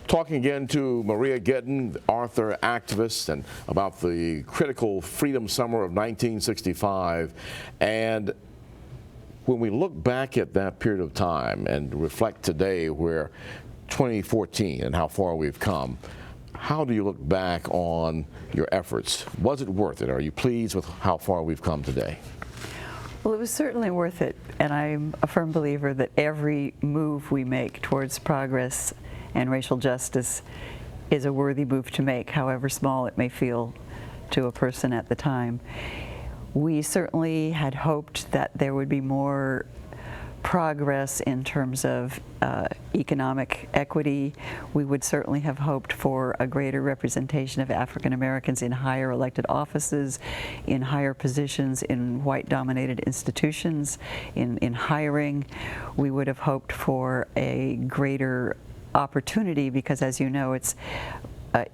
Talking again to Maria Gitin, the author, activist, and about the critical Freedom Summer of 1965. And when we look back at that period of time and reflect today, where 2014 and how far we've come, how do you look back on your efforts? Was it worth it? Are you pleased with how far we've come today? Well, it was certainly worth it, and I'm a firm believer that every move we make towards progress and racial justice is a worthy move to make, however small it may feel to a person at the time. We certainly had hoped that there would be more progress in terms of economic equity. We would certainly have hoped for a greater representation of African Americans in higher elected offices, in higher positions in white-dominated institutions, in hiring. We would have hoped for a greater opportunity because, as you know, it's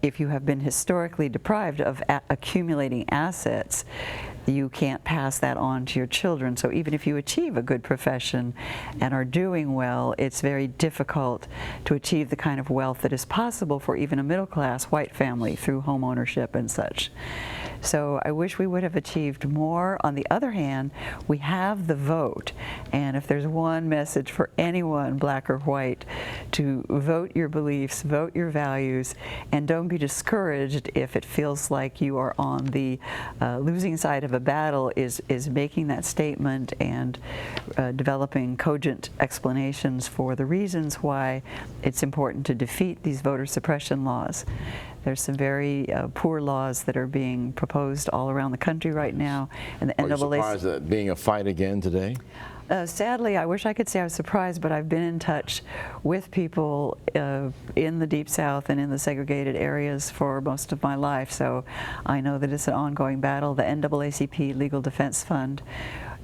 if you have been historically deprived of accumulating assets, you can't pass that on to your children. So even if you achieve a good profession and are doing well, it's very difficult to achieve the kind of wealth that is possible for even a middle-class white family through home ownership and such. So I wish we would have achieved more. On the other hand, we have the vote, and if there's one message for anyone, black or white, to vote your beliefs, vote your values, and don't be discouraged if it feels like you are on the losing side of a battle, is making that statement and developing cogent explanations for the reasons why it's important to defeat these voter suppression laws. There's some very poor laws that are being proposed all around the country right now. And the NAACP. Are you surprised at being a fight again today? Sadly, I wish I could say I was surprised, but I've been in touch with people in the Deep South and in the segregated areas for most of my life, so I know that it's an ongoing battle. The NAACP Legal Defense Fund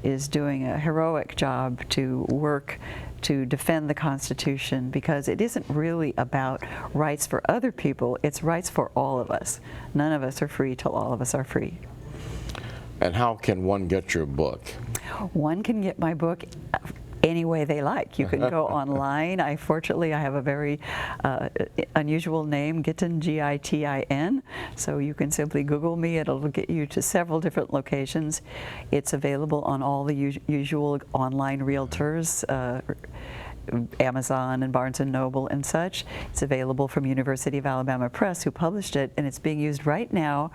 is doing a heroic job to work to defend the Constitution, because it isn't really about rights for other people, it's rights for all of us. None of us are free till all of us are free. And how can one get your book? One can get my book any way they like. You can go online. Fortunately, I have a very unusual name, Gitin, G-I-T-I-N, so you can simply Google me. It'll get you to several different locations. It's available on all the usual online realtors, Amazon and Barnes & Noble and such. It's available from University of Alabama Press, who published it, and it's being used right now.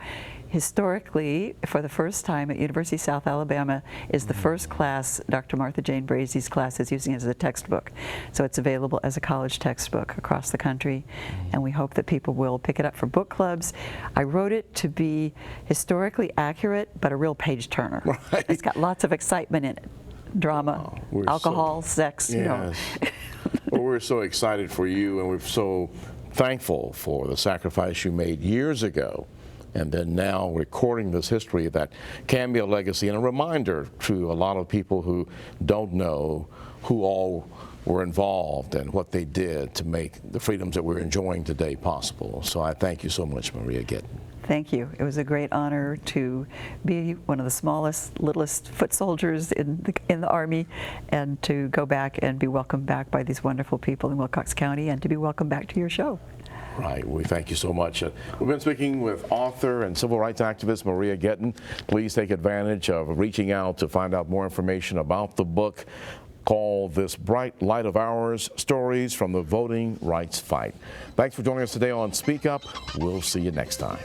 Historically, for the first time at University of South Alabama, is the first class, Dr. Martha Jane Brazy's class, is using it as a textbook. So it's available as a college textbook across the country, and we hope that people will pick it up for book clubs. I wrote it to be historically accurate, but a real page-turner. Right. It's got lots of excitement in it. Drama, alcohol, sex, yes. You know. Well, we're so excited for you, and we're so thankful for the sacrifice you made years ago, and then now recording this history that can be a legacy and a reminder to a lot of people who don't know who all were involved and what they did to make the freedoms that we're enjoying today possible. So I thank you so much, Maria Gitin. Thank you. It was a great honor to be one of the smallest, littlest foot soldiers in the Army, and to go back and be welcomed back by these wonderful people in Wilcox County, and to be welcomed back to your show. Right. We thank you so much. We've been speaking with author and civil rights activist Maria Gitin. Please take advantage of reaching out to find out more information about the book called This Bright Light of Ours, Stories from the Voting Rights Fight. Thanks for joining us today on Speak Up. We'll see you next time.